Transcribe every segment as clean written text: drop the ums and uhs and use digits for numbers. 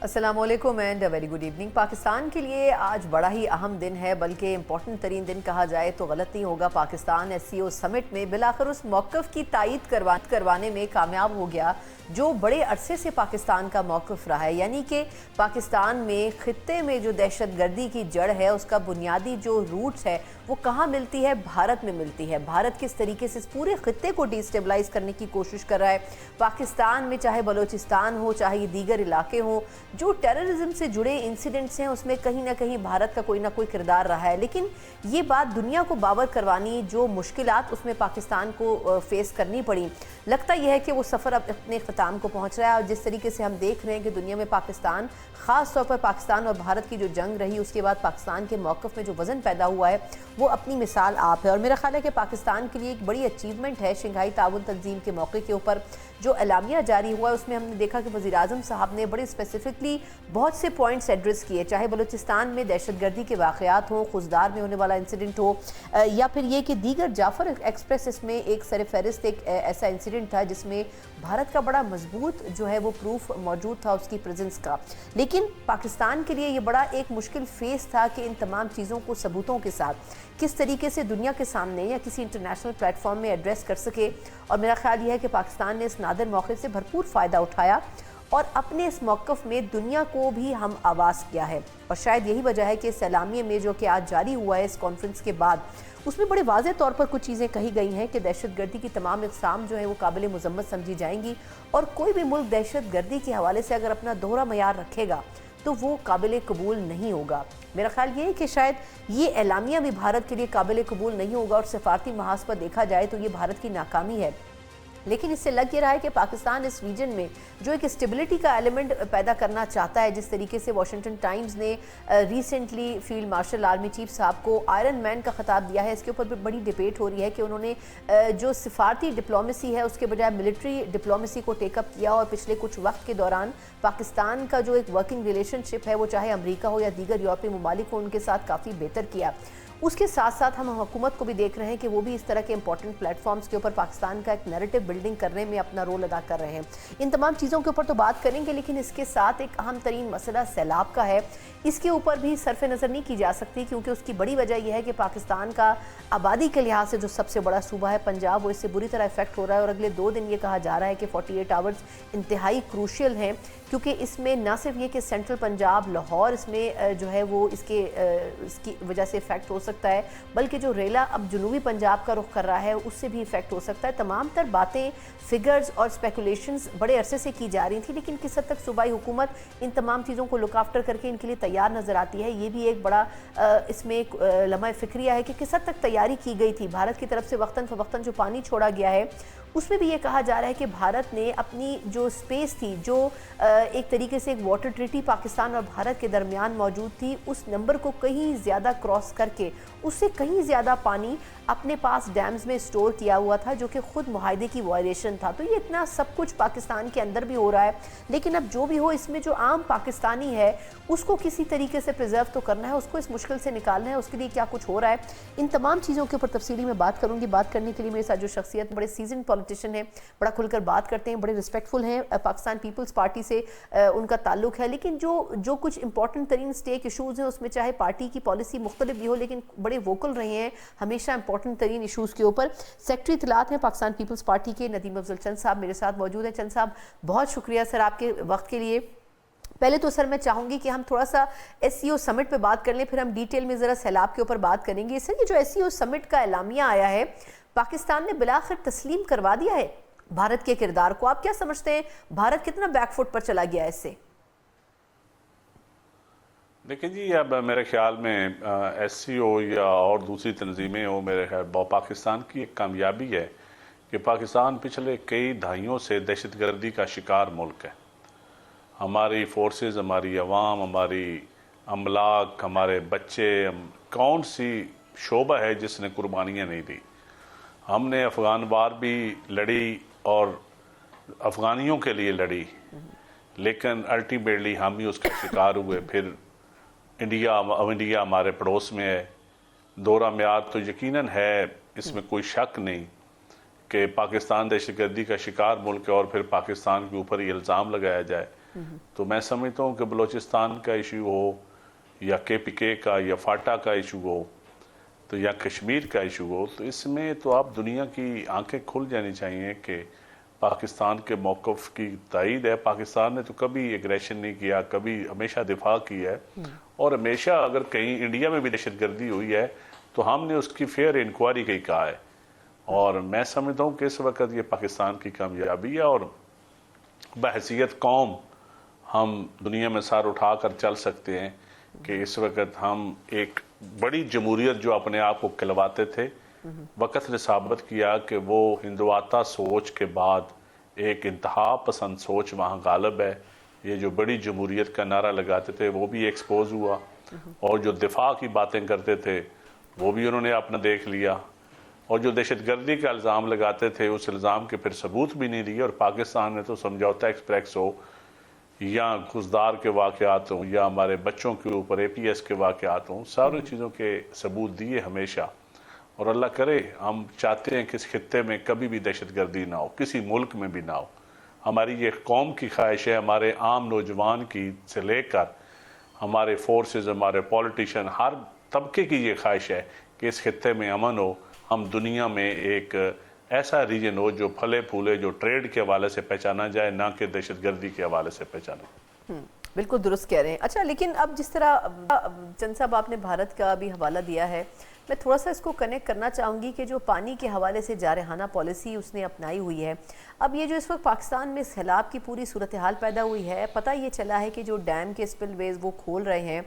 السلام علیکم and very good evening. Pakistan کے لیے آج بڑا ہی اہم دن ہے، بلکہ امپورٹنٹ ترین دن کہا جائے تو غلط نہیں ہوگا۔ پاکستان ایس سی او سمٹ میں بالآخر اس موقف کی تائید کروانے میں کامیاب ہو گیا جو بڑے عرصے سے پاکستان کا موقف رہا ہے، یعنی کہ پاکستان میں خطے میں جو دہشت گردی کی جڑ ہے اس کا بنیادی جو روٹس ہے وہ کہاں ملتی ہے؟ بھارت میں ملتی ہے۔ بھارت کس طریقے سے اس پورے خطے کو ڈی اسٹیبلائز کرنے کی کوشش کر رہا ہے۔ پاکستان میں چاہے بلوچستان ہو چاہے دیگر علاقے ہوں، جو ٹیررزم سے جڑے انسیڈنٹس ہیں اس میں کہیں نہ کہیں بھارت کا کوئی نہ کوئی کردار رہا ہے، لیکن یہ بات دنیا کو باور کروانی جو مشکلات اس میں پاکستان کو فیس کرنی پڑی، لگتا یہ ہے کہ وہ سفر اب اپنے اختتام کو پہنچ رہا ہے۔ اور جس طریقے سے ہم دیکھ رہے ہیں کہ دنیا میں پاکستان، خاص طور پر پاکستان اور بھارت کی جو جنگ رہی اس کے بعد پاکستان کے موقف میں جو وزن پیدا ہوا ہے وہ اپنی مثال آپ ہے۔ اور میرا خیال ہے کہ پاکستان کے لیے ایک بڑی اچیومنٹ ہے شنگھائی تعاون تنظیم کے موقع کے اوپر جو اعلامیہ جاری ہوا ہے، اس میں ہم نے دیکھا کہ وزیر اعظم صاحب نے بڑے اسپیسیفکلی بہت سے پوائنٹس ایڈریس کیے، چاہے بلوچستان میں دہشت گردی کے واقعات ہوں، خزدار میں ہونے والا انسیڈنٹ ہو، یا پھر یہ کہ دیگر جعفر ایکسپریس اس میں ایک سر فہرست ایک ایسا انسیڈنٹ تھا جس میں بھارت کا بڑا مضبوط جو ہے وہ پروف موجود تھا اس کی پریزنس کا۔ لیکن پاکستان کے لیے یہ بڑا ایک مشکل فیس تھا کہ ان تمام چیزوں کو ثبوتوں کے ساتھ کس طریقے سے دنیا کے سامنے یا کسی انٹرنیشنل پلیٹ فارم میں ایڈریس کر سکے۔ اور میرا خیال یہ ہے کہ پاکستان نے اس نادر موقع سے بھرپور فائدہ اٹھایا اور اپنے اس موقف میں دنیا کو بھی ہم آواز کیا ہے۔ اور شاید یہی وجہ ہے کہ اس اعلامیے میں جو کہ آج جاری ہوا ہے اس کانفرنس کے بعد، اس میں بڑے واضح طور پر کچھ چیزیں کہی گئی ہیں کہ دہشت گردی کی تمام اقسام جو ہیں وہ قابل مذمت سمجھی جائیں گی، اور کوئی بھی ملک دہشت گردی کے حوالے سے اگر اپنا دوہرا معیار رکھے گا تو وہ قابل قبول نہیں ہوگا۔ میرا خیال یہ ہے کہ شاید یہ اعلامیہ بھی بھارت کے لیے قابل قبول نہیں ہوگا، اور سفارتی محاذ پر دیکھا جائے تو یہ بھارت کی ناکامی ہے۔ لیکن اس سے لگ یہ رہا ہے کہ پاکستان اس ریجن میں جو ایک اسٹیبلٹی کا ایلیمنٹ پیدا کرنا چاہتا ہے، جس طریقے سے واشنگٹن ٹائمز نے recently field marshal army chief صاحب کو آئرن مین کا خطاب دیا ہے، اس کے اوپر بھی بڑی ڈیبیٹ ہو رہی ہے کہ انہوں نے جو سفارتی ڈپلومیسی ہے اس کے بجائے ملٹری ڈپلومیسی کو ٹیک اپ کیا، اور پچھلے کچھ وقت کے دوران پاکستان کا جو ایک ورکنگ ریلیشن شپ ہے وہ چاہے امریکہ ہو یا دیگر یورپی ممالک ہو ان کے ساتھ کافی بہتر کیا۔ اس کے ساتھ ساتھ ہم حکومت کو بھی دیکھ رہے ہیں کہ وہ بھی اس طرح کے امپورٹنٹ پلیٹ فارمز کے اوپر پاکستان کا ایک نیریٹو بلڈنگ کرنے میں اپنا رول ادا کر رہے ہیں۔ ان تمام چیزوں کے اوپر تو بات کریں گے، لیکن اس کے ساتھ ایک اہم ترین مسئلہ سیلاب کا ہے، اس کے اوپر بھی صرف نظر نہیں کی جا سکتی، کیونکہ اس کی بڑی وجہ یہ ہے کہ پاکستان کا آبادی کے لحاظ سے جو سب سے بڑا صوبہ ہے پنجاب، وہ اس سے بری طرح افیکٹ ہو رہا ہے، اور اگلے 2 دن یہ کہا جا رہا ہے کہ 48 آورز انتہائی کروشل ہیں، کیونکہ اس میں نہ صرف یہ کہ سینٹرل پنجاب لاہور اس میں جو ہے وہ اس کی وجہ سے افیکٹ ہو سکتا ہے، بلکہ جو ریلا اب جنوبی پنجاب کا رخ کر رہا ہے اس سے بھی افیکٹ ہو سکتا ہے۔ تمام تر باتیں، فگرز اور اسپیکولیشنز بڑے عرصے سے کی جا رہی تھیں، لیکن کس حد تک صوبائی حکومت ان تمام چیزوں کو لک آفٹر کر کے ان کے لیے تیار نظر آتی ہے، یہ بھی ایک بڑا اس میں ایک لمحہ فکریہ ہے کہ کس حد تک تیاری کی گئی تھی۔ بھارت کی طرف سے وقتاً فوقتاً جو پانی چھوڑا گیا ہے اس میں بھی یہ کہا جا رہا ہے کہ بھارت نے اپنی جو سپیس تھی، جو ایک طریقے سے ایک واٹر ٹریٹی پاکستان اور بھارت کے درمیان موجود تھی، اس نمبر کو کہیں زیادہ کراس کر کے اس سے کہیں زیادہ پانی اپنے پاس ڈیمز میں سٹور کیا ہوا تھا، جو کہ خود معاہدے کی وائلیشن تھا۔ تو یہ اتنا سب کچھ پاکستان کے اندر بھی ہو رہا ہے، لیکن اب جو بھی ہو اس میں جو عام پاکستانی ہے اس کو کسی طریقے سے پریزرو تو کرنا ہے، اس کو اس مشکل سے نکالنا ہے، اس کے لیے کیا کچھ ہو رہا ہے، ان تمام چیزوں کے اوپر تفصیلی میں بات کروں گی۔ بات کرنے کے لیے میرے ساتھ جو شخصیت بڑے سیزن پولیٹیشین ہیں، بڑا کھل کر بات کرتے ہیں، بڑے ریسپیکٹفل ہیں، پاکستان پیپلز پارٹی سے ان کا تعلق ہے، لیکن جو کچھ امپورٹنٹ ترین سٹیک ایشوز ہیں اس میں چاہے پارٹی کی پالیسی مختلف بھی ہو لیکن بڑے ووکل رہے ہیں ہمیشہ امپورٹنٹ ترین ایشوز کے اوپر۔ سیکٹری اطلاعات ہیں پاکستان پیپلز پارٹی کے ندیم افضل چند صاحب میرے ساتھ موجود ہیں۔ چند صاحب بہت شکریہ سر آپ کے وقت کے لیے۔ پہلے تو سر میں چاہوں گی کہ ہم تھوڑا سا ایس سی او سمٹ پہ بات کر لیں، پھر ہم ڈیٹیل میں ذرا سیلاب کے اوپر بات کریں گے۔ سر یہ جو ایس سی او سمٹ کا اعلامیہ آیا ہے، پاکستان نے بالآخر تسلیم کروا دیا ہے بھارت کے کردار کو، آپ کیا سمجھتے ہیں بھارت کتنا بیک فٹ پر چلا گیا ہے اس سے؟ دیکھیں جی، اب میرے خیال میں ایس سی او یا اور دوسری تنظیمیں ہو، میرے خیال پاکستان کی ایک کامیابی ہے کہ پاکستان پچھلے کئی دہائیوں سے دہشت گردی کا شکار ملک ہے۔ ہماری فورسز، ہماری عوام، ہماری املاک، ہمارے بچے، کون سی شعبہ ہے جس نے قربانیاں نہیں دی؟ ہم نے افغان وار بھی لڑی اور افغانیوں کے لیے لڑی، لیکن الٹیمیٹلی ہم ہی اس کا شکار ہوئے۔ پھر انڈیا ہمارے پڑوس میں ہے، دوہرا معیار تو یقیناً ہے، اس میں کوئی شک نہیں کہ پاکستان دہشت گردی کا شکار ملک ہے، اور پھر پاکستان کے اوپر یہ الزام لگایا جائے تو میں سمجھتا ہوں کہ بلوچستان کا ایشو ہو یا KPK کا یا فاٹا کا ایشو ہو تو یا کشمیر کا ایشو ہو، تو اس میں تو آپ دنیا کی آنکھیں کھل جانی چاہیے کہ پاکستان کے موقف کی تائید ہے۔ پاکستان نے تو کبھی ایگریشن نہیں کیا، کبھی ہمیشہ دفاع کی ہے، اور ہمیشہ اگر کہیں انڈیا میں بھی دہشت گردی ہوئی ہے تو ہم نے اس کی فیئر انکوائری کا ہی کہا ہے، اور میں سمجھتا ہوں کہ اس وقت یہ پاکستان کی کامیابی ہے، اور بحیثیت قوم ہم دنیا میں سر اٹھا کر چل سکتے ہیں کہ اس وقت ہم ایک بڑی جمہوریت جو اپنے آپ کو کہلواتے تھے، وقت نے ثابت کیا کہ وہ ہندوآتا سوچ کے بعد ایک انتہا پسند سوچ وہاں غالب ہے۔ یہ جو بڑی جمہوریت کا نعرہ لگاتے تھے وہ بھی ایکسپوز ہوا، اور جو دفاع کی باتیں کرتے تھے وہ بھی انہوں نے اپنا دیکھ لیا، اور جو دہشت گردی کا الزام لگاتے تھے اس الزام کے پھر ثبوت بھی نہیں دیے، اور پاکستان نے تو سمجھوتا ایکسپریس ہو یا خزدار کے واقعات ہوں یا ہمارے بچوں کے اوپر APS کے واقعات ہوں، ساری چیزوں کے ثبوت دیے ہمیشہ۔ اور اللہ کرے، ہم چاہتے ہیں کہ اس خطے میں کبھی بھی دہشت گردی نہ ہو، کسی ملک میں بھی نہ ہو۔ ہماری یہ قوم کی خواہش ہے، ہمارے عام نوجوان کی سے لے کر ہمارے فورسز، ہمارے پولیٹیشین، ہر طبقے کی یہ خواہش ہے کہ اس خطے میں امن ہو، ہم دنیا میں ایک ایسا ریجن ہو جو پھلے پھولے، جو ٹریڈ کے حوالے سے پہچانا جائے، نہ کہ دہشت گردی کے حوالے سے پہچانا۔ بالکل درست کہہ رہے ہیں۔ اچھا، لیکن اب جس طرح چند صاحب آپ نے بھارت کا بھی حوالہ دیا ہے، میں تھوڑا سا اس کو کنیکٹ کرنا چاہوں گی کہ جو پانی کے حوالے سے جارحانہ پالیسی اس نے اپنائی ہوئی ہے، اب یہ جو اس وقت پاکستان میں سیلاب کی پوری صورتحال پیدا ہوئی ہے، پتہ یہ چلا ہے کہ جو ڈیم کے سپل ویز وہ کھول رہے ہیں،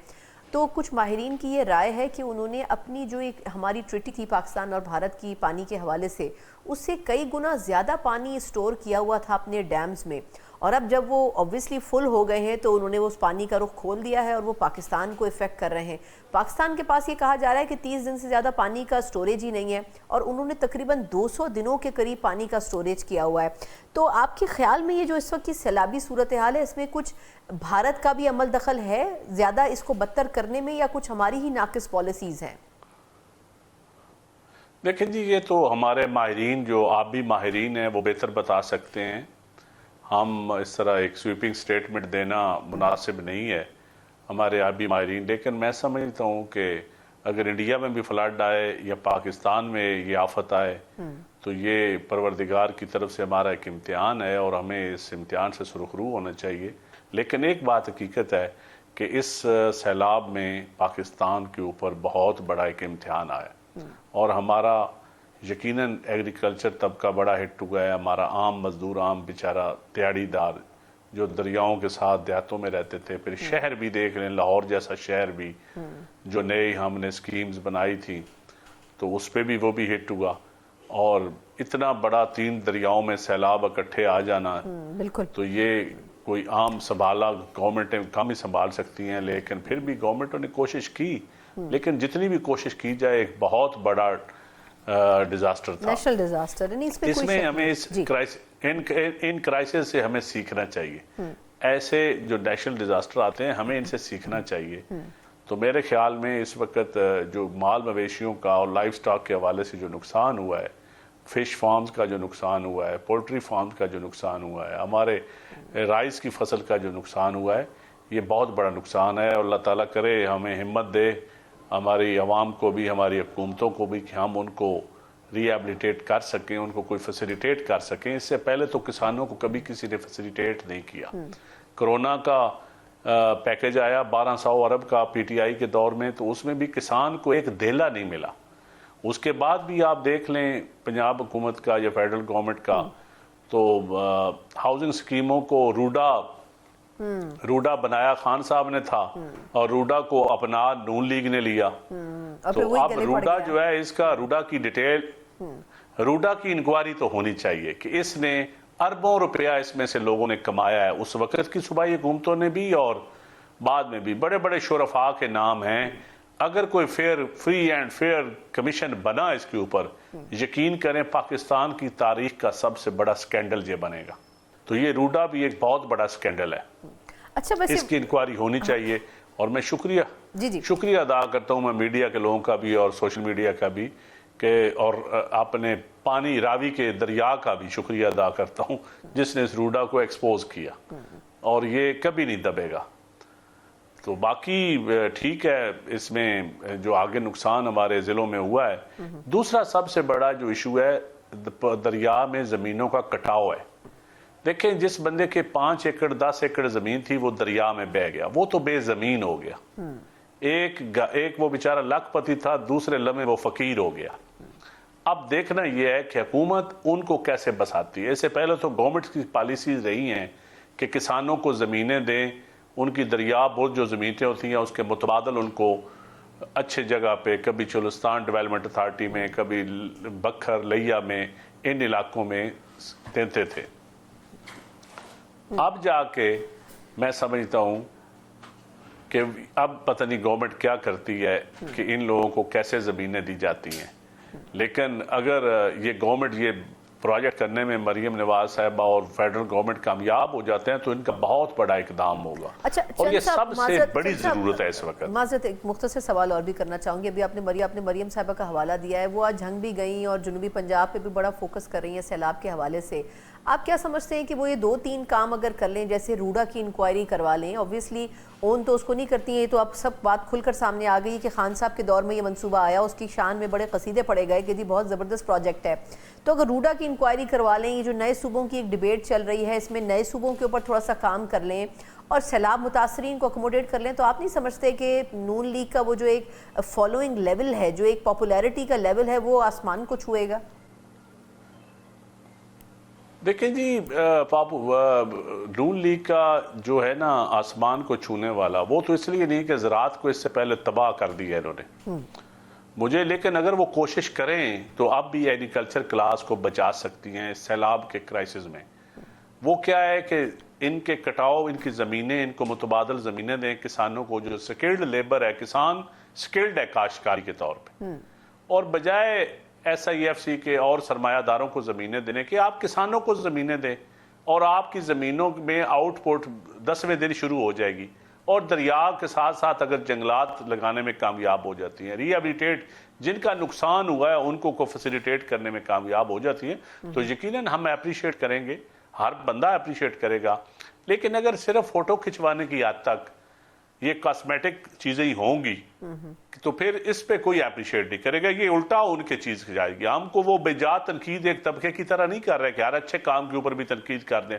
تو کچھ ماہرین کی یہ رائے ہے کہ انہوں نے اپنی جو ایک ہماری ٹریٹی تھی پاکستان اور بھارت کی پانی کے حوالے سے، اس سے کئی گنا زیادہ پانی اسٹور کیا ہوا تھا اپنے ڈیمز میں، اور اب جب وہ obviously فل ہو گئے ہیں تو انہوں نے اس پانی کا رخ کھول دیا ہے اور وہ پاکستان کو افیکٹ کر رہے ہیں۔ پاکستان کے پاس یہ کہا جا رہا ہے کہ 30 دن سے زیادہ پانی کا سٹوریج ہی نہیں ہے، اور انہوں نے تقریباً 200 دنوں کے قریب پانی کا سٹوریج کیا ہوا ہے۔ تو آپ کے خیال میں یہ جو اس وقت کی سیلابی صورتحال ہے، اس میں کچھ بھارت کا بھی عمل دخل ہے زیادہ اس کو بدتر کرنے میں، یا کچھ ہماری ہی ناقص پالیسیز ہیں؟ دیکھیں جی، یہ تو ہمارے ماہرین جو آبی ماہرین ہیں وہ بہتر بتا سکتے ہیں، ہم اس طرح ایک سویپنگ سٹیٹمنٹ دینا مناسب نہیں ہے ہمارے آبی ماہرین۔ لیکن میں سمجھتا ہوں کہ اگر انڈیا میں بھی فلڈ آئے یا پاکستان میں یہ آفت آئے تو یہ پروردگار کی طرف سے ہمارا ایک امتحان ہے، اور ہمیں اس امتحان سے سرخرو ہونا چاہیے۔ لیکن ایک بات حقیقت ہے کہ اس سیلاب میں پاکستان کے اوپر بہت بڑا ایک امتحان آیا، اور ہمارا یقیناً ایگریکلچر طبقہ بڑا ہٹ ہوا ہے، ہمارا عام مزدور، عام بیچارہ دیہڑی دار جو دریاؤں کے ساتھ دیہاتوں میں رہتے تھے، پھر شہر بھی دیکھ لیں، لاہور جیسا شہر بھی جو نئی ہم نے سکیمز بنائی تھی تو اس پہ بھی وہ بھی ہٹ ہوا، اور اتنا بڑا 3 دریاؤں میں سیلاب اکٹھے آ جانا، بالکل، تو یہ کوئی عام سنبھالا گورنمنٹیں کم ہی سنبھال سکتی ہیں، لیکن پھر بھی گورنمنٹوں نے کوشش کی، لیکن جتنی بھی کوشش کی جائے ایک بہت بڑا ڈیزاسٹر تھا، نیشنل ڈیزاسٹر۔ اس میں ہمیں ان کرائسس سے ہمیں سیکھنا چاہیے، ایسے جو نیشنل ڈیزاسٹر آتے ہیں ہمیں ان سے سیکھنا چاہیے۔ تو میرے خیال میں اس وقت جو مال مویشیوں کا اور لائف سٹاک کے حوالے سے جو نقصان ہوا ہے، فش فارمز کا جو نقصان ہوا ہے، پولٹری فارمز کا جو نقصان ہوا ہے، ہمارے رائس کی فصل کا جو نقصان ہوا ہے، یہ بہت بڑا نقصان ہے، اور اللہ تعالیٰ کرے ہمیں ہمت دے، ہماری عوام کو بھی، ہماری حکومتوں کو بھی، کہ ہم ان کو ری ایبلیٹیٹ کر سکیں، ان کو کوئی فیسیلیٹیٹ کر سکیں۔ اس سے پہلے تو کسانوں کو کبھی کسی نے فیسیلیٹیٹ نہیں کیا۔ کرونا کا پیکج آیا 1200 ارب کا PTI کے دور میں، تو اس میں بھی کسان کو ایک دھیلا نہیں ملا۔ اس کے بعد بھی آپ دیکھ لیں پنجاب حکومت کا یا فیڈرل گورنمنٹ کا، تو ہاؤسنگ سکیموں کو روڈا بنایا خان صاحب نے تھا، اور روڈا کو اپنا نون لیگ نے لیا، تو اب روڈا جو ہے اس کا روڈا کی ڈیٹیل، روڈا کی انکوائری تو ہونی چاہیے کہ اس نے اربوں روپیہ اس میں سے لوگوں نے کمایا ہے، اس وقت کی صوبائی حکومتوں نے بھی اور بعد میں بھی، بڑے بڑے شرفاء کے نام ہیں۔ اگر کوئی فری اینڈ فیئر کمیشن بنا اس کے اوپر، یقین کریں پاکستان کی تاریخ کا سب سے بڑا سکینڈل یہ بنے گا۔ تو یہ روڈا بھی ایک بہت بڑا سکینڈل ہے، اچھا، اس کی انکوائری ہونی چاہیے۔ اور میں شکریہ ادا کرتا ہوں میں میڈیا کے لوگوں کا بھی اور سوشل میڈیا کا بھی، کہ اور اپنے پانی راوی کے دریا کا بھی شکریہ ادا کرتا ہوں جس نے اس روڈا کو ایکسپوز کیا۔ اور یہ کبھی نہیں دبے گا. تو باقی ٹھیک ہے، اس میں جو آگے نقصان ہمارے ضلعوں میں ہوا ہے. دوسرا سب سے بڑا جو ایشو ہے دریا میں زمینوں کا کٹاؤ ہے. دیکھیں جس بندے کے 5 ایکڑ 10 ایکڑ زمین تھی وہ دریا میں بہہ گیا، وہ تو بے زمین ہو گیا. ایک وہ بیچارہ لاکھ پتی تھا، دوسرے لمحے وہ فقیر ہو گیا. اب دیکھنا یہ ہے کہ حکومت ان کو کیسے بساتی ہے. اس سے پہلے تو گورنمنٹ کی پالیسیز رہی ہیں کہ کسانوں کو زمینیں دیں، ان کی دریا بہت جو زمینیں ہوتی ہیں اس کے متبادل ان کو اچھے جگہ پہ، کبھی چولستان ڈیولپمنٹ اتھارٹی میں، کبھی بکھر لیا میں، ان علاقوں میں دیتے تھے. اب جا کے میں سمجھتا ہوں کہ اب پتہ نہیں گورنمنٹ کیا کرتی ہے کہ ان لوگوں کو کیسے زمینیں دی جاتی ہیں. لیکن اگر یہ گورنمنٹ یہ پروجیکٹ کرنے میں مریم نواز صاحبہ اور فیڈرل گورنمنٹ کامیاب ہو جاتے ہیں تو ان کا بہت بڑا اقدام ہوگا. اور یہ سب سے بڑی ضرورت ہے اس وقت. معذرت ایک مختصر سوال اور بھی کرنا چاہوں گی. ابھی آپ نے مریم صاحبہ کا حوالہ دیا ہے، وہ آج جھنگ بھی گئیں اور جنوبی پنجاب پہ بھی بڑا فوکس کر رہی ہیں سیلاب کے حوالے سے. آپ کیا سمجھتے ہیں کہ وہ یہ 2-3 کام اگر کر لیں، جیسے روڈا کی انکوائری کروا لیں؟ اوبویسلی اون تو اس کو نہیں کرتی ہیں، تو اب سب بات کھل کر سامنے آ گئی کہ خان صاحب کے دور میں یہ منصوبہ آیا، اس کی شان میں بڑے قصیدے پڑے گئے کہ جی بہت زبردست پروجیکٹ ہے. تو اگر روڈا کی انکوائری کروا لیں، یہ جو نئے صوبوں کی ایک ڈیبیٹ چل رہی ہے، اس میں نئے صوبوں کے اوپر تھوڑا سا کام کر لیں اور سیلاب متاثرین کو اکوموڈیٹ کر لیں، تو آپ نہیں سمجھتے کہ نون لیگ کا وہ جو ایک فالوئنگ لیول ہے، جو ایک پاپولیرٹی کا لیول ہے، وہ آسمان کو چھوئے گا؟ دیکھیں جی، نون لیگ کا جو ہے نا آسمان کو چھونے والا، وہ تو اس لیے نہیں کہ زراعت کو اس سے پہلے تباہ کر دی ہے انہوں نے مجھے. لیکن اگر وہ کوشش کریں تو اب بھی ایگریکلچر کلاس کو بچا سکتی ہیں سیلاب کے کرائسس میں. وہ کیا ہے کہ ان کے کٹاؤ، ان کی زمینیں، ان کو متبادل زمینیں دیں کسانوں کو. جو سکلڈ لیبر ہے، کسان سکلڈ ہے کاشتکاری کے طور پہ، اور بجائے ایس آئی ایف سی کے اور سرمایہ داروں کو زمینیں دینے کہ آپ کسانوں کو زمینیں دیں، اور آپ کی زمینوں میں آؤٹ پٹ 10ویں دن شروع ہو جائے گی. اور دریا کے ساتھ ساتھ اگر جنگلات لگانے میں کامیاب ہو جاتی ہیں، ری ہیبلیٹیٹ جن کا نقصان ہوا ہے ان کو فیسیلیٹیٹ کرنے میں کامیاب ہو جاتی ہیں، تو یقیناً ہم اپریشیٹ کریں گے، ہر بندہ اپریشیٹ کرے گا. لیکن اگر صرف فوٹو کھنچوانے کی حد تک یہ کاسمیٹک چیزیں ہی ہوں گی تو پھر اس پہ کوئی اپریشیٹ نہیں کرے گا. یہ الٹا ان کی چیز جائے گی. ہم کو وہ بجا تنقید ایک طبقے کی طرح نہیں کر رہے کہ ہر اچھے کام کے اوپر بھی تنقید کر دیں.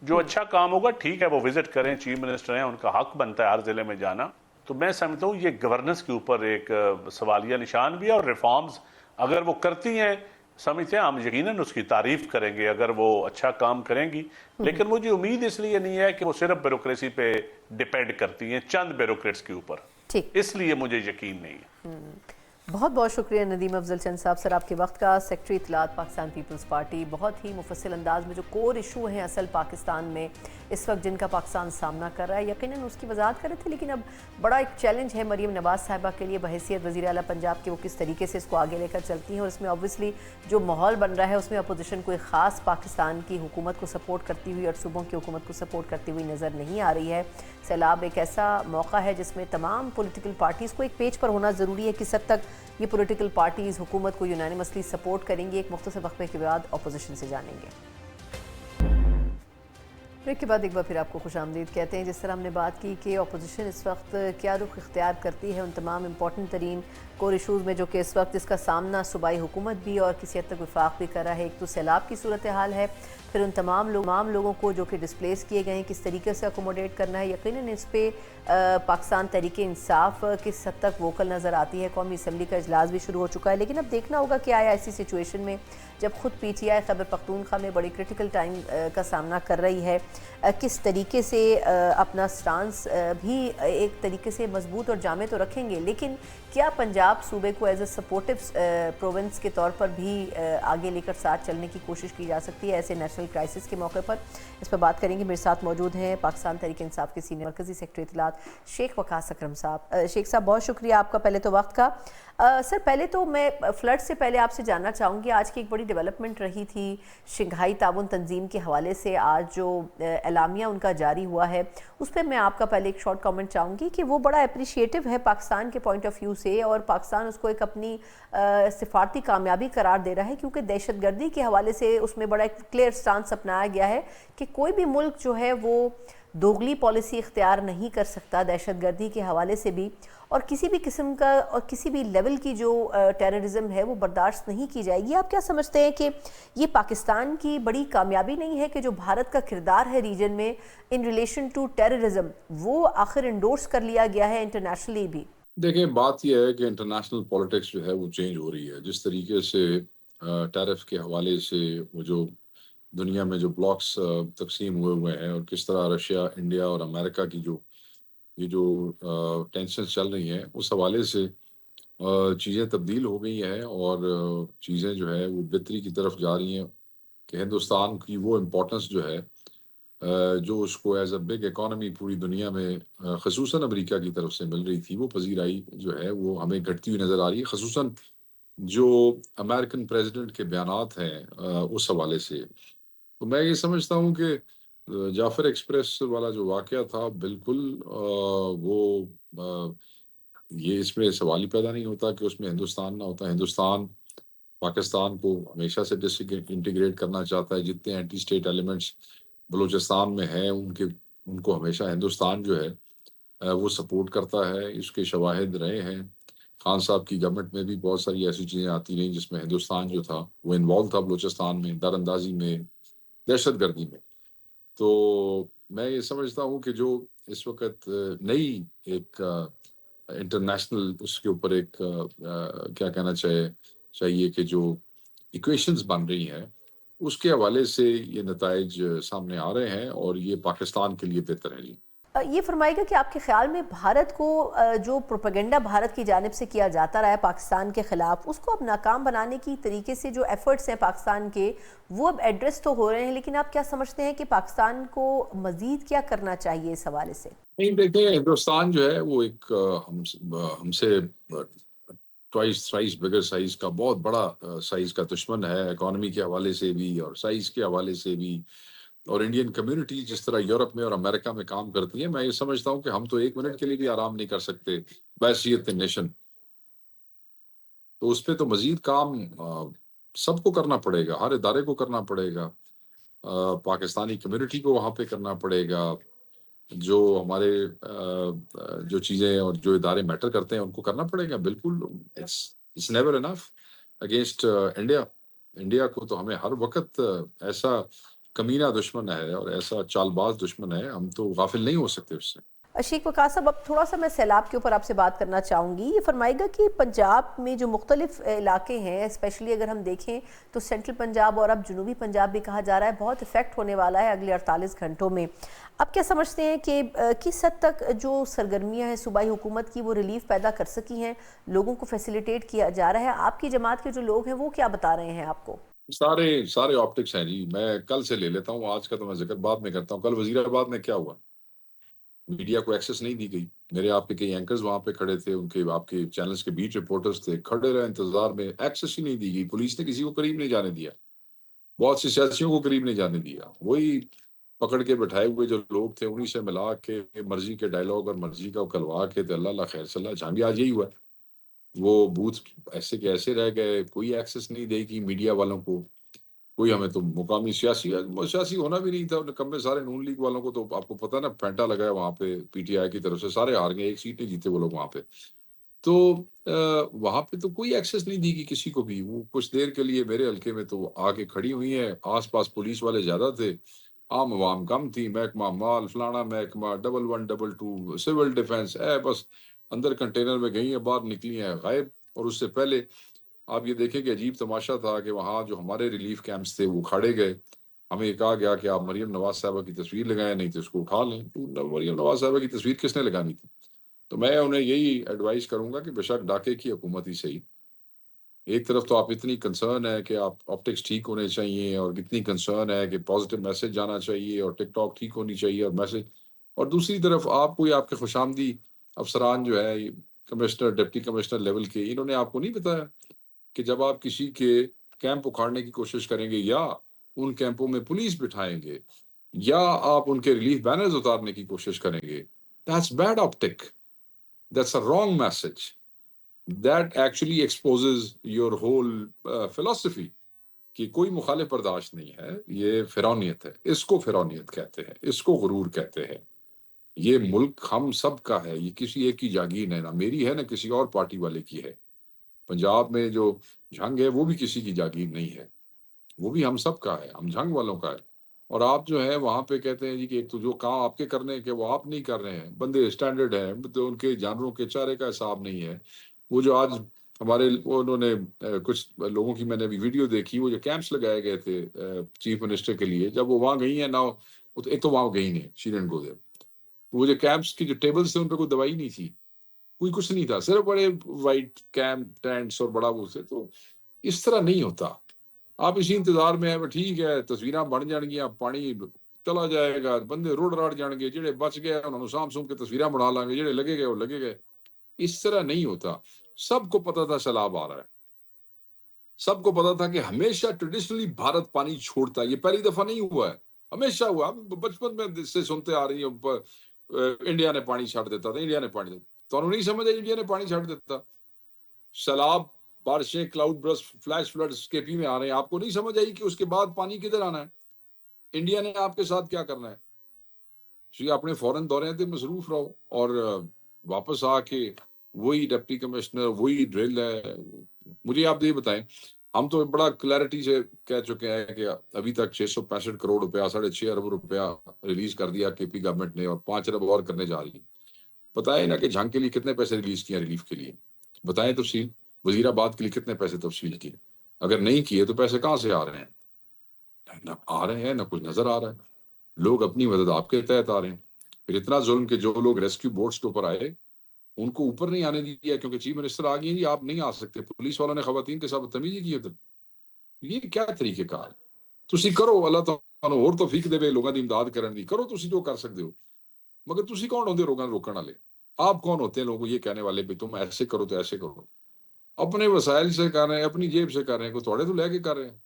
جو اچھا کام ہوگا ٹھیک ہے، وہ وزٹ کریں، چیف منسٹر ہیں، ان کا حق بنتا ہے ہر ضلع میں جانا. تو میں سمجھتا ہوں یہ گورننس کے اوپر ایک سوالیہ نشان بھی ہے. اور ریفارمز اگر وہ کرتی ہیں، سمجھتے ہیں ہم یقیناً اس کی تعریف کریں گے اگر وہ اچھا کام کریں گی. لیکن مجھے امید اس لیے نہیں ہے کہ وہ صرف بیوروکریسی پہ ڈیپینڈ کرتی ہیں، چند بیوروکریٹس کے اوپر. اس لیے مجھے یقین نہیں ہے. بہت بہت شکریہ ندیم افضل چند صاحب سر آپ کے وقت کا. سیکرٹری اطلاعات پاکستان پیپلز پارٹی، بہت ہی مفصل انداز میں جو کور ایشو ہیں اصل پاکستان میں اس وقت جن کا پاکستان سامنا کر رہا ہے، یقیناً اس کی وضاحت کر رہے تھے. لیکن اب بڑا ایک چیلنج ہے مریم نواز صاحبہ کے لیے بحیثیت وزیر اعلیٰ پنجاب کے، وہ کس طریقے سے اس کو آگے لے کر چلتی ہیں. اور اس میں اوبویسلی جو ماحول بن رہا ہے اس میں اپوزیشن کوئی خاص پاکستان کی حکومت کو سپورٹ کرتی ہوئی اور صوبوں کی حکومت کو سپورٹ کرتی ہوئی نظر نہیں آ رہی ہے. سیلاب ایک ایسا موقع ہے جس میں تمام پولیٹیکل پارٹیز کو ایک پیج پر ہونا ضروری ہے. کس حد تک یہ پولیٹیکل پارٹیز حکومت کو یونانیمسلی سپورٹ کریں گی، ایک مختصر وقفے کے بعد اپوزیشن سے جانیں گے. بریک کے بعد ایک بار پھر آپ کو خوش آمدید کہتے ہیں. جس طرح ہم نے بات کی کہ اپوزیشن اس وقت کیا رخ اختیار کرتی ہے ان تمام امپورٹنٹ ترین کور ایشوز میں جو کہ اس وقت اس کا سامنا صوبائی حکومت بھی اور کسی حد تک وفاق بھی کر رہا ہے. ایک تو سیلاب کی صورتحال ہے، پھر ان تمام لوگوں کو جو کہ ڈسپلیس کیے گئے ہیں کس طریقے سے اکوموڈیٹ کرنا ہے. یقیناً اس پہ پاکستان تحریک انصاف کس حد تک ووکل نظر آتی ہے. قومی اسمبلی کا اجلاس بھی شروع ہو چکا ہے، لیکن اب دیکھنا ہوگا کہ آیا ایسی سچویشن میں جب خود P T I Khyber Pakhtunkhwa میں بڑی کرٹیکل ٹائم کا سامنا کر رہی ہے، کس طریقے سے اپنا سٹانس بھی ایک طریقے سے مضبوط اور جامع تو رکھیں گے، لیکن کیا پنجاب صوبے کو ایز اے سپورٹیو پروونس کے طور پر بھی آگے لے کر ساتھ چلنے کی کوشش کی جا سکتی ہے ایسے نیشنل کرائسس کے موقع پر؟ اس پر بات کریں گے. میرے ساتھ موجود ہیں پاکستان تحریک انصاف کے سینئر مرکزی سیکرٹری اطلاعات شیخ وقاص اکرم صاحب. شیخ صاحب بہت شکریہ آپ کا پہلے تو وقت کا. سر پہلے تو میں فلڈ سے پہلے آپ سے جاننا چاہوں گی، آج کی ایک بڑی ڈیولپمنٹ رہی تھی شنگھائی تعاون تنظیم کے حوالے سے. آج جو اعلامیہ ان کا جاری ہوا ہے اس پہ میں آپ کا پہلے ایک شارٹ کامنٹ چاہوں گی کہ وہ بڑا اپریشیٹو ہے پاکستان کے پوائنٹ آف ویو سے، اور پاکستان اس کو ایک اپنی سفارتی کامیابی قرار دے رہا ہے، کیونکہ دہشت گردی کے حوالے سے اس میں بڑا ایک کلیئر سٹانس اپنایا گیا ہے کہ کوئی بھی ملک جو ہے وہ دوغلی پالیسی اختیار نہیں کر سکتا دہشت گردی کے حوالے سے بھی، اور کسی بھی قسم کا اور کسی بھی لیول کی جو ٹیررزم ہے وہ برداشت نہیں کی جائے گی. آپ کیا سمجھتے ہیں کہ یہ پاکستان کی بڑی کامیابی نہیں ہے کہ جو بھارت کا کردار ہے ریجن میں ان ریلیشن ٹو ٹیررزم وہ آخر انڈورس کر لیا گیا ہے انٹرنیشنلی بھی؟ دیکھیں، بات یہ ہے کہ انٹرنیشنل پالیٹکس جو ہے وہ چینج ہو رہی ہے. جس طریقے سے ٹیرف کے حوالے سے وہ جو دنیا میں جو بلاکس تقسیم ہوئے ہیں، اور کس طرح رشیا، انڈیا اور امریکہ کی یہ جو ٹینشنز چل رہی ہیں، اس حوالے سے چیزیں تبدیل ہو گئی ہیں، اور چیزیں جو ہے وہ بہتری کی طرف جا رہی ہیں. کہ ہندوستان کی وہ امپورٹنس جو ہے جو اس کو ایز اے بگ اکانومی پوری دنیا میں خصوصاً امریکہ کی طرف سے مل رہی تھی، وہ پذیرائی جو ہے وہ ہمیں گھٹتی ہوئی نظر آ رہی ہے. خصوصاً جو امریکن پریزیڈنٹ کے بیانات ہیں اس حوالے سے. تو میں یہ سمجھتا ہوں کہ جعفر ایکسپریس والا جو واقعہ تھا، بالکل وہ یہ اس میں سوال ہی پیدا نہیں ہوتا کہ اس میں ہندوستان نہ ہوتا. ہندوستان پاکستان کو ہمیشہ سے ڈس انٹیگریٹ کرنا چاہتا ہے. جتنے اینٹی اسٹیٹ ایلیمنٹس بلوچستان میں ہیں ان کو ہمیشہ ہندوستان جو ہے وہ سپورٹ کرتا ہے. اس کے شواہد رہے ہیں. خان صاحب کی گورنمنٹ میں بھی بہت ساری ایسی چیزیں آتی رہیں جس میں ہندوستان جو تھا وہ انوالو تھا بلوچستان میں، در اندازی میں، دہشت گردی میں. تو میں یہ سمجھتا ہوں کہ جو اس وقت نئی ایک انٹرنیشنل اس کے اوپر ایک کیا کہنا چاہیے کہ جو ایکویشنز بن رہی ہیں، اس کے حوالے سے یہ نتائج سامنے آ رہے ہیں، اور یہ پاکستان کے لیے بہتر ہے. یہ فرمائے گا کہ آپ کے خیال میں بھارت کو جو پروپیگنڈا بھارت کی جانب سے کیا جاتا رہا ہے پاکستان کے خلاف، اس کو اب ناکام بنانے کی طریقے سے جو ایفرٹس ہیں پاکستان کے وہ اب ایڈریس تو ہو رہے ہیں، لیکن آپ کیا سمجھتے ہیں کہ پاکستان کو مزید کیا کرنا چاہیے اس حوالے سے؟ نہیں، دیکھیں، ہندوستان جو ہے وہ ایک ہم سے ٹوائس بگر سائز کا بہت بڑا سائز کا دشمن ہے، اکانومی کے حوالے سے بھی اور سائز کے حوالے سے بھی. اور انڈین کمیونٹی جس طرح یورپ میں اور امریکہ میں کام کرتی ہے، میں یہ سمجھتا ہوں کہ ہم تو ایک منٹ کے لیے بھی آرام نہیں کر سکتے بحیثیت نیشن. تو اس پہ تو مزید کام سب کو کرنا پڑے گا، ہر ادارے کو کرنا پڑے گا، پاکستانی کمیونٹی کو وہاں پہ کرنا پڑے گا. جو ہمارے جو چیزیں اور جو ادارے میٹر کرتے ہیں ان کو کرنا پڑے گا. بالکل it's never enough against India. India کو تو ہمیں ہر وقت ایسا کمینہ دشمن ہے اور ایسا چال باز دشمن ہے، ہم تو غافل نہیں ہو سکتے اس سے. شیخ وقاص صاحب، اب تھوڑا سا میں سیلاب کے اوپر آپ سے بات کرنا چاہوں گی. یہ فرمائے گا کہ پنجاب میں جو مختلف علاقے ہیں، اسپیشلی اگر ہم دیکھیں تو سینٹرل پنجاب اور اب جنوبی پنجاب بھی کہا جا رہا ہے بہت افیکٹ ہونے والا ہے اگلے 48 گھنٹوں میں. آپ کیا سمجھتے ہیں کہ کس حد تک جو سرگرمیاں ہیں صوبائی حکومت کی وہ ریلیف پیدا کر سکی ہیں، لوگوں کو فیسیلیٹیٹ کیا جا رہا ہے؟ آپ کی جماعت کے جو لوگ ہیں وہ کیا بتا رہے ہیں آپ کو؟ سارے آپٹکس ہیں جی. میں کل سے لے لیتا ہوں، آج کا تو میں ذکر بعد میں کرتا ہوں. کل وزیر آباد میں کیا ہوا؟ میڈیا کو ایکسس نہیں دی گئی. میرے آپ کے کئی اینکرز وہاں پہ کھڑے تھے، ان کے آپ کے چینلز کے بیچ رپورٹرز تھے، کھڑے رہے انتظار میں. ایکسس ہی نہیں دی گئی. پولیس نے کسی کو قریب نہیں جانے دیا، بہت سی سیاسیوں کو قریب نہیں جانے دیا. وہی پکڑ کے بٹھائے ہوئے جو لوگ تھے انہی سے ملا کے مرضی کے ڈائلاگ اور مرضی کا کلوا کے اللہ اللہ خیر صلی اللہ. جہاں بھی آج یہی ہوا. وہ بوتھ ایسے کے ایسے رہ گئے، کوئی ایکسس نہیں دے گی میڈیا والوں کو. کوئی ہمیں تو مقامی سیاسی ہونا بھی نہیں تھا. کم سارے نون لیگ والوں کو تو آپ کو پتہ نا پینٹا لگا ہے وہاں پہ پی ٹی آئی کی طرف سے، سارے ہار گئے، ایک سیٹ نہیں جیتے وہ لوگ وہاں پہ. تو وہاں پہ تو کوئی ایکسس نہیں دی گی کسی کو بھی. وہ کچھ دیر کے لیے میرے حلقے میں تو آ کے کھڑی ہوئی ہیں. آس پاس پولیس والے زیادہ تھے، عام عوام کم تھی. محکمہ مال، فلانا محکمہ، 1122 سول ڈیفنس، بس اندر کنٹینر میں گئی ہیں، باہر نکلی ہیں غائب. اور اس سے پہلے آپ یہ دیکھیں کہ عجیب تماشا تھا کہ وہاں جو ہمارے ریلیف کیمپس تھے وہ کھاڑے گئے. ہمیں یہ کہا گیا کہ آپ مریم نواز صاحبہ کی تصویر لگائیں، نہیں تو اس کو اٹھا لیں. تو مریم نواز صاحبہ کی تصویر کس نے لگانی تھی؟ تو میں انہیں یہی ایڈوائز کروں گا کہ بے شک ڈاکے کی حکومت ہی صحیح. ایک طرف تو آپ اتنی کنسرن ہے کہ آپ آپٹکس ٹھیک ہونے چاہیے، اور اتنی کنسرن ہے کہ پازیٹیو میسج جانا چاہیے اور ٹک ٹاک ٹھیک ہونی چاہیے اور میسج. اور دوسری طرف آپ کو آپ کے خوشامدی افسران جو ہے کمشنر، ڈپٹی کمشنر لیول کے، انہوں نے آپ کو نہیں بتایا کہ جب آپ کسی کے کیمپ اکھاڑنے کی کوشش کریں گے یا ان کیمپوں میں پولیس بٹھائیں گے یا آپ ان کے ریلیف بینرز اتارنے کی کوشش کریں گے، that's bad optic. That's a wrong message. That actually exposes your whole philosophy کہ کوئی مخالف برداشت نہیں ہے، یہ فرعونیت ہے، اس کو فرعونیت کہتے ہیں، اس کو غرور کہتے ہیں۔ یہ ملک ہم سب کا ہے، یہ کسی ایک کی جاگیر ہے، نہ میری ہے نہ کسی اور پارٹی والے کی ہے۔ پنجاب میں جو جھنگ ہے وہ بھی کسی کی جاگیر نہیں ہے، وہ بھی ہم سب کا ہے، ہم جھنگ والوں کا ہے۔ اور آپ جو ہے وہاں پہ کہتے ہیں جی کہ ایک تو جو کام آپ کے کرنے ہیں کہ وہ آپ نہیں کر رہے ہیں، بندے اسٹینڈرڈ ہیں تو ان کے جانوروں کے چارے کا حساب نہیں ہے۔ وہ جو آج ہمارے انہوں نے کچھ لوگوں کی میں نے بھی ویڈیو دیکھی، وہ جو کیمپس لگائے گئے تھے چیف منسٹر کے لیے، جب وہ وہاں گئی ہیں نہ ایک تو وہاں گئی نہیں شی ڈنٹ گو دیئر، وہ جو کیمپس کی جو ٹیبلز تھے ان پہ کوئی دوائی نہیں تھی، کوئی کچھ نہیں تھا، صرف بڑے وائٹ کیمپ ٹینٹس اور بڑا وہ سے۔ تو اس طرح نہیں ہوتا، آپ اسی انتظار میں ہیں ٹھیک ہے تصویراں بن جان گیا، پانی چلا جائے گا، بندے روڑ راڑ جان گے، جڑے بچ گئے انہوں نے سام سوم کے تصویراں بنا لیں گے، جڑے لگے گئے وہ لگے گئے۔ اس طرح نہیں ہوتا۔ سب کو پتا تھا سیلاب آ رہا ہے، سب کو پتا تھا کہ ہمیشہ ٹریڈیشنلی بھارت پانی چھوڑتا ہے، یہ پہلی دفعہ نہیں ہوا ہے، ہمیشہ ہوا۔ ہم بچپن میں سے سنتے آ رہی ہیں انڈیا نے پانی چھاڑ دیتا تھا، انڈیا نے پانی دیتا، تو انہوں نہیں سمجھا انڈیا نے پانی چھاڑ دیتا۔ سیلاب، بارشیں، کلاؤڈ برس، فلیش فلڈز کے پی میں آ رہے ہیں، آپ کو نہیں سمجھ آئی کہ اس کے بعد پانی کدھر آنا ہے، انڈیا نے آپ کے ساتھ کیا کرنا ہے؟ جی اپنے فورن دورے تھے مصروف رہو، اور واپس آ کے وہی ڈپٹی کمشنر، وہی ڈرل ہے۔ مجھے آپ یہ بتائیں، ہم تو بڑا کلیئرٹی سے کہہ چکے ہیں کہ ابھی تک 665 کروڑ روپیہ، 6.5 ارب روپیہ ریلیز کر دیا کے پی گورنمنٹ نے، اور 5 ارب اور کرنے جا رہی ہے۔ بتائیں نا کہ جھنگ کے لیے کتنے پیسے ریلیز کیے ریلیف کے لیے، بتائیں تفصیل۔ وزیر آباد کے لیے کتنے پیسے تفصیل کیے؟ اگر نہیں کیے تو پیسے کہاں سے آ رہے ہیں؟ نہ آ رہے ہیں نہ کچھ نظر آ رہا ہے۔ لوگ اپنی مدد آپ کے تحت آ رہے ہیں۔ پھر اتنا ظلم کہ جو لوگ ریسکیو بوٹس کے اوپر آئے ان کو اوپر نہیں آنے دیا کیونکہ چیف منسٹر آ گئی ہیں جی آپ نہیں آ سکتے، پولیس والوں نے خواتین کے ساتھ بدتمیزی کی ادھر۔ یہ کیا طریقہ کار؟ تسی کرو، اللہ تعالیٰ اور توفیق دے لوگوں کی امداد کرن دی، کرو تسی جو کر سکتے ہو، مگر تسی کون ہوتے لوگوں روکنے والے؟ آپ کون ہوتے ہیں لوگوں کو یہ کہنے والے کہ تم ایسے کرو تو ایسے کرو؟ اپنے وسائل سے کر رہے ہیں، اپنی جیب سے کر رہے ہیں، کوئی تھوڑے تو لے کے کر رہے ہیں۔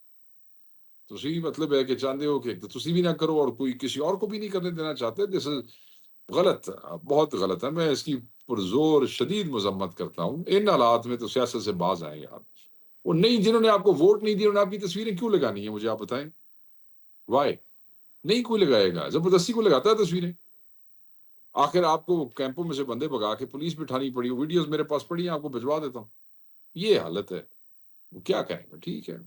تسی مطلب ہے کہ چاہتے ہو کہ تسی بھی نہ کرو اور کوئی کسی اور کو بھی نہیں کرنے دینا چاہتے۔ دس از غلط، بہت غلط ہے۔ میں اس کی پرزور شدید مذمت کرتا ہوں۔ ان حالات میں تو سیاست سے باز آئیں یار۔ وہ نہیں، جنہوں نے آپ کو ووٹ نہیں دی انہوں نے آپ کی تصویریں کیوں لگانی ہیں؟ مجھے آپ بتائیں وائی؟ نہیں کوئی لگائے گا، زبردستی کو لگاتا ہے تصویریں۔ آخر آپ کو کیمپوں میں سے بندے بگا کے پولیس بٹھانی پڑی، ویڈیوز میرے پاس پڑی ہیں، آپ کو بھجوا دیتا ہوں۔ یہ حالت ہے، وہ کیا کہیں گے؟ ٹھیک ہے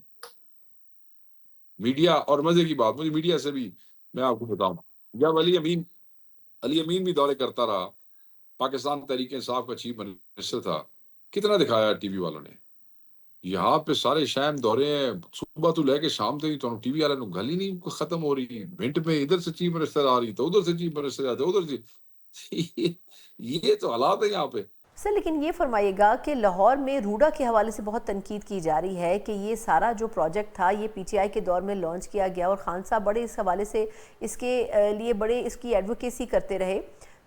میڈیا، اور مزے کی بات مجھے میڈیا سے بھی میں آپ کو بتاؤں، جب علی امین بھی دورے کرتا رہا، پاکستان تحریک انصاف کا چیف منسٹر تھا، کتنا دکھایا ٹی وی والوں نے؟ یہاں پہ سارے شام دورے ہیں، صبح تو لے کے شام تک تو ٹی وی والوں نے گل ہی نہیں ختم ہو رہی، منٹ میں ادھر سے چیف منسٹر آ رہی تو ادھر سے چیف منسٹر آتے ادھر سے۔ یہ تو حالات ہے یہاں پہ۔ سر لیکن یہ فرمائیے گا کہ لاہور میں روڈا کے حوالے سے بہت تنقید کی جا رہی ہے کہ یہ سارا جو پروجیکٹ تھا یہ پی ٹی آئی کے دور میں لانچ کیا گیا، اور خان صاحب بڑے اس حوالے سے اس کے لیے بڑے اس کی ایڈوکیسی کرتے رہے۔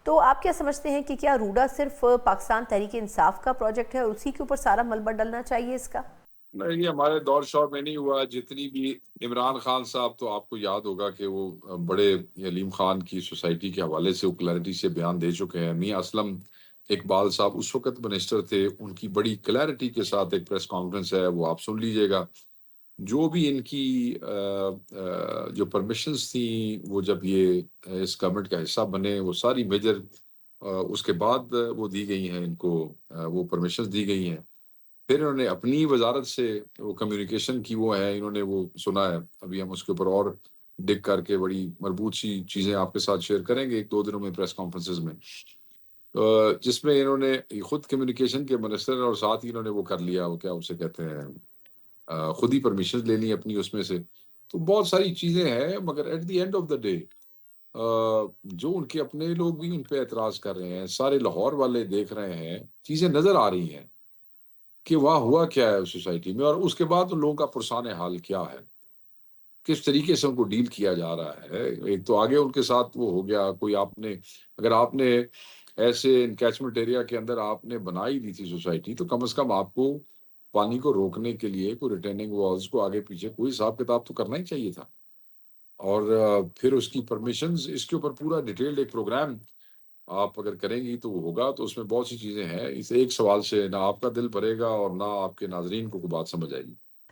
تو آپ کیا سمجھتے ہیں کہ کیا روڈا صرف پاکستان تحریک انصاف کا پروجیکٹ ہے اور اسی کے اوپر سارا ملبہ ڈلنا چاہیے اس کا؟ نہیں، یہ ہمارے دور شور میں نہیں ہوا۔ جتنی بھی عمران خان صاحب، تو آپ کو یاد ہوگا کہ وہ بڑے علیم خان کی سوسائٹی کے حوالے سے وہ کلیئرٹی سے بیان دے چکے ہیں۔ میاں اسلم اقبال صاحب اس وقت منسٹر تھے، ان کی بڑی کلیئرٹی کے ساتھ ایک پریس کانفرنس ہے، وہ آپ سن لیجئے گا۔ جو بھی ان کی جو پرمیشنز تھیں، وہ جب یہ اس گورنمنٹ کا حصہ بنے، وہ ساری میجر اس کے بعد وہ دی گئی ہیں، ان کو وہ پرمیشنز دی گئی ہیں۔ پھر انہوں نے اپنی وزارت سے وہ کمیونیکیشن کی، وہ ہے انہوں نے وہ سنا ہے، ابھی ہم اس کے اوپر اور ڈگ کر کے بڑی مربوط سی چیزیں آپ کے ساتھ شیئر کریں گے 1-2 دنوں میں پریس کانفرنسز میں، جس میں انہوں نے خود کمیونیکیشن کے منسٹر اور ساتھ ہی انہوں نے وہ کر لیا، وہ کیا اسے کہتے ہیں، خود ہی پرمیشن لے لی اپنی اس میں سے۔ تو بہت ساری چیزیں ہیں، مگر at the end of the day جو ان کے اپنے لوگ بھی ان پہ اعتراض کر رہے ہیں، سارے لاہور والے دیکھ رہے ہیں، چیزیں نظر آ رہی ہیں کہ وہاں ہوا کیا ہے سوسائٹی میں، اور اس کے بعد ان لوگوں کا پرسان حال کیا ہے، کس طریقے سے ان کو ڈیل کیا جا رہا ہے۔ ایک تو آگے ان کے ساتھ وہ ہو گیا، کوئی آپ نے اگر آپ نے ایسے انکیچمنٹ ایریا کے اندر آپ نے بنائی دی تھی سوسائٹی، تو کم از کم آپ کو پانی کو روکنے کے لیے کوئی ریٹیننگ والز کو آگے پیچھے کوئی حساب کتاب تو کرنا ہی چاہیے تھا۔ اور پھر اس کی پرمیشنز، اس کے اوپر پورا ڈیٹیلڈ ایک پروگرام آپ اگر کریں گی تو وہ ہوگا۔ تو اس میں بہت سی چیزیں ہیں، اس ایک سوال سے نہ آپ کا دل بھرے گا اور نہ آپ کے ناظرین کو کوئی بات سمجھ آئے گی۔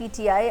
PTI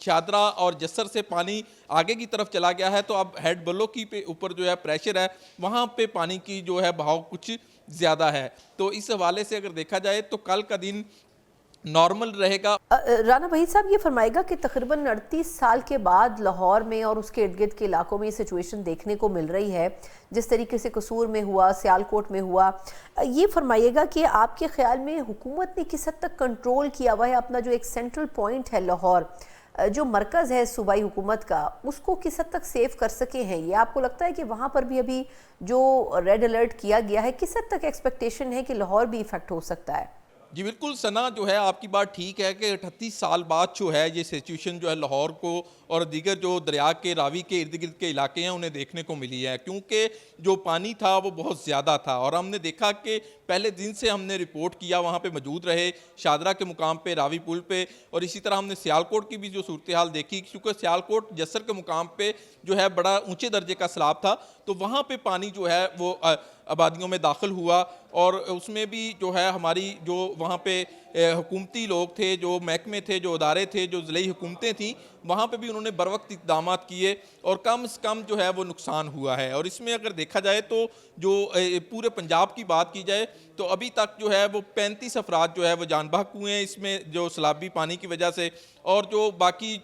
شادرہ اور جسر سے پانی آگے کی طرف چلا گیا ہے، تو اب ہیڈ بلو کی پہ اوپر جو ہے پریشر ہے وہاں پہ پانی کی جو ہے بہاؤ کچھ زیادہ ہے. تو اس حوالے سے اگر دیکھا جائے تو کل کا دن نارمل رہے گا. رانا وحید صاحب یہ فرمائے گا کہ تقریباً 38 سال کے بعد لاہور میں اور اس کے ارد گرد کے علاقوں میں یہ سچویشن دیکھنے کو مل رہی ہے، جس طریقے سے قصور میں ہوا، سیالکوٹ میں ہوا، یہ فرمائیے گا کہ آپ کے خیال میں حکومت نے کس حد تک کنٹرول کیا ہوا ہے اپنا جو ایک سینٹرل پوائنٹ ہے لاہور، جو مرکز ہے صوبائی حکومت کا، اس کو کس حد تک سیو کر سکے ہیں؟ یہ آپ کو لگتا ہے کہ وہاں پر بھی ابھی جو ریڈ الرٹ کیا گیا ہے، کس حد تک ایکسپیکٹیشن ہے کہ لاہور بھی افیکٹ ہو سکتا ہے؟ جی بالکل ثنا، جو ہے آپ کی بات ٹھیک ہے کہ 38 سال بعد جو ہے یہ سچویشن جو ہے لاہور کو اور دیگر جو دریا کے راوی کے ارد گرد کے علاقے ہیں انہیں دیکھنے کو ملی ہے، کیونکہ جو پانی تھا وہ بہت زیادہ تھا. اور ہم نے دیکھا کہ پہلے دن سے ہم نے رپورٹ کیا، وہاں پہ موجود رہے شادرہ کے مقام پہ، راوی پل پہ، اور اسی طرح ہم نے سیالکوٹ کی بھی جو صورتحال دیکھی، کیونکہ سیالکوٹ جسر کے مقام پہ جو ہے بڑا اونچے درجے کا سیلاب تھا، تو وہاں پہ پانی جو ہے وہ آبادیوں میں داخل ہوا. اور اس میں بھی جو ہے ہماری جو وہاں پہ حکومتی لوگ تھے، جو محکمے تھے، جو ادارے تھے، جو ضلعی حکومتیں تھیں، وہاں پہ بھی انہوں نے بروقت اقدامات کیے اور کم سے کم جو ہے وہ نقصان ہوا ہے. اور اس میں اگر دیکھا جائے تو جو پورے پنجاب کی بات کی جائے تو ابھی تک جو ہے وہ 35 افراد جو ہے وہ جان بحق ہوئے ہیں اس میں، جو سیلابی پانی کی وجہ سے. اور جو باقی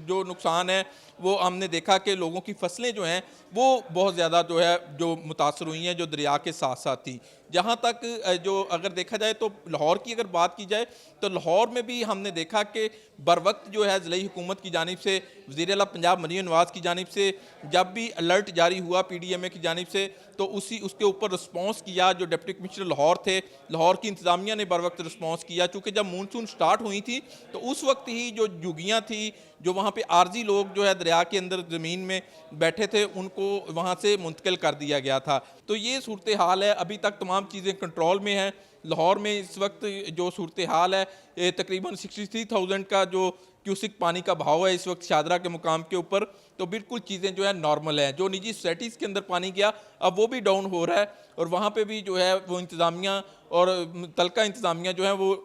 جو نقصان ہے وہ ہم نے دیکھا کہ لوگوں کی فصلیں جو ہیں وہ بہت زیادہ جو ہے جو متاثر ہوئی ہیں، جو دریا کے ساتھ ساتھ تھی. جہاں تک جو اگر دیکھا جائے تو لاہور کی اگر بات کی جائے تو لاہور میں بھی ہم نے دیکھا کہ بروقت جو ہے ضلعی حکومت کی جانب سے، وزیر اعلیٰ پنجاب مریم نواز کی جانب سے جب بھی الرٹ جاری ہوا پی ڈی ایم اے کی جانب سے، تو اس کے اوپر رسپانس کیا. جو ڈپٹی کمشنر لاہور تھے، لاہور کی انتظامیہ نے بروقت رسپانس کیا، چونکہ جب مونسون سٹارٹ ہوئی تھی تو اس وقت ہی جو جھگیاں تھی، جو وہاں پہ عارضی لوگ جو ہے دریا کے اندر زمین میں بیٹھے تھے، ان کو وہاں سے منتقل کر دیا گیا تھا. تو یہ صورتحال ہے، ابھی تک تمام چیزیں کنٹرول میں ہیں. لاہور میں اس وقت جو صورتحال ہے تقریباً 63,000 کا جو کیوسک پانی کا بہاؤ ہے اس وقت شادرہ کے مقام کے اوپر، تو بالکل چیزیں جو ہے نارمل ہیں. جو نجی سوسائٹیز کے اندر پانی گیا اب وہ بھی ڈاؤن ہو رہا ہے، اور وہاں پہ بھی جو ہے وہ انتظامیہ اور متعلقہ انتظامیہ جو ہیں وہ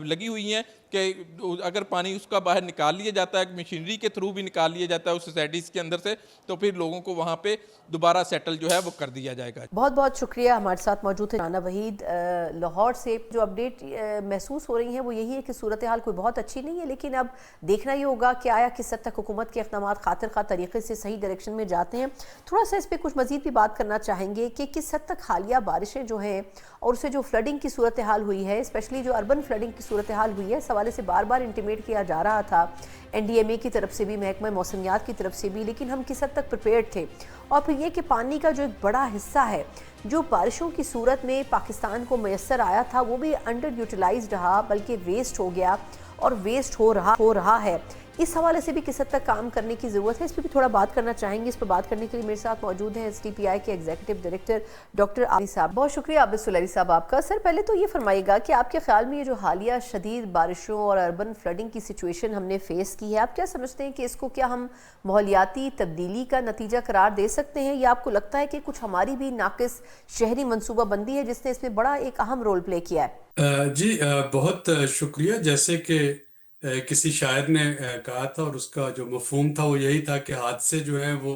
لگی ہوئی ہیں کہ اگر پانی اس کا باہر نکال لیا جاتا ہے، مشینری کے تھرو بھی نکال لیا جاتا ہے اس سوسائٹیز کے اندر سے، تو پھر لوگوں کو وہاں پہ دوبارہ سیٹل جو ہے وہ کر دیا جائے گا. بہت بہت شکریہ. ہمارے ساتھ موجود ہے رانا وحید. لاہور سے جو اپڈیٹ محسوس ہو رہی ہیں وہ یہی ہے کہ صورتحال کوئی بہت اچھی نہیں ہے، لیکن اب دیکھنا یہ ہوگا کہ آیا کس حد تک حکومت کے اقدامات خاطر خواہ طریقے سے صحیح ڈائریکشن میں جاتے ہیں. تھوڑا سا اس پہ کچھ مزید بھی بات کرنا چاہیں گے کہ کس حد تک حالیہ بارشیں جو ہیں اور اسے جو فلڈنگ کی صورتحال ہوئی ہے، اسپیشلی جو اربن فلڈنگ کی صورتحال ہوئی ہے، اس حوالے سے بار بار انٹیمیٹ کیا جا رہا تھا این ڈی ایم اے کی طرف سے بھی، محکمہ موسمیات کی طرف سے بھی، لیکن ہم کس حد تک پریپیئرڈ تھے. اور پھر یہ کہ پانی کا جو ایک بڑا حصہ ہے جو بارشوں کی صورت میں پاکستان کو میسر آیا تھا، وہ بھی انڈر یوٹیلائزڈ رہا، بلکہ ویسٹ ہو گیا اور ویسٹ ہو رہا ہے. اس حوالے سے بھی کس حد تک کام کرنے کی ضرورت ہے، اس پہ بھی تھوڑا بات کرنا چاہیں گے. اس پہ بات کرنے کے لیے میرے ساتھ موجود ہیں ایس ٹی پی آئی کے ایگزیکٹو ڈائریکٹر ڈاکٹر عابد صاحب. بہت شکریہ عابد سلیری صاحب آپ کا. سر پہلے تو یہ فرمائیے گا کہ آپ کے خیال میں یہ جو حالیہ شدید بارشوں اور اربن فلڈنگ کی سچویشن ہم نے فیس کی ہے، آپ کیا سمجھتے ہیں کہ اس کو کیا ہم ماحولیاتی تبدیلی کا نتیجہ قرار دے سکتے ہیں، یا آپ کو لگتا ہے کہ کچھ ہماری بھی ناقص شہری منصوبہ بندی ہے جس نے اس میں بڑا ایک اہم رول پلے کیا ہے؟ جی بہت شکریہ. جیسے کہ کسی شاعر نے کہا تھا اور اس کا جو مفہوم تھا وہ یہی تھا کہ حادثے جو ہیں وہ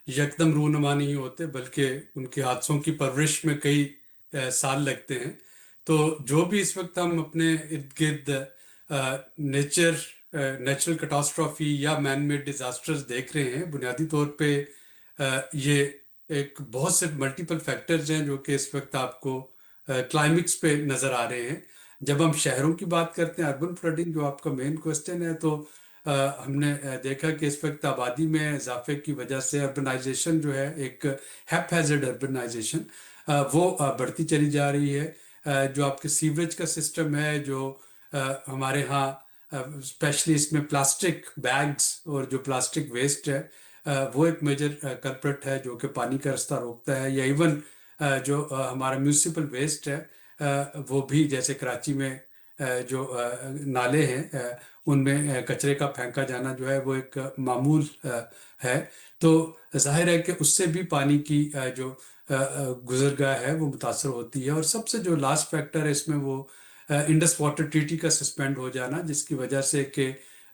یکدم رونما نہیں ہوتے، بلکہ ان کے حادثوں کی پرورش میں کئی سال لگتے ہیں. تو جو بھی اس وقت ہم اپنے ارد گرد نیچرل کٹاسٹرافی یا مین میڈ ڈیزاسٹرز دیکھ رہے ہیں، بنیادی طور پہ یہ ایک بہت سے ملٹیپل فیکٹرز ہیں جو کہ اس وقت آپ کو کلائمیکس پہ نظر آ رہے ہیں. جب ہم شہروں کی بات کرتے ہیں، اربن فلڈنگ جو آپ کا مین کوسچن ہے، تو ہم نے دیکھا کہ اس وقت آبادی میں اضافے کی وجہ سے اربنائزیشن جو ہے، ایک ہیپ ہیزرڈ اربنائزیشن وہ بڑھتی چلی جا رہی ہے. جو آپ کے سیوریج کا سسٹم ہے، جو ہمارے ہاں اسپیشلی اس میں پلاسٹک بیگز اور جو پلاسٹک ویسٹ ہے وہ ایک میجر کلپرٹ ہے جو کہ پانی کا رستہ روکتا ہے. یا ایون جو ہمارا میونسپل ویسٹ ہے وہ بھی، جیسے کراچی میں جو نالے ہیں ان میں کچرے کا پھینکا جانا جو ہے وہ ایک معمول ہے. تو ظاہر ہے کہ اس سے بھی پانی کی جو گزرگاہ ہے وہ متاثر ہوتی ہے. اور سب سے جو لاسٹ فیکٹر ہے اس میں وہ انڈس واٹر ٹریٹی کا سسپینڈ ہو جانا، جس کی وجہ سے کہ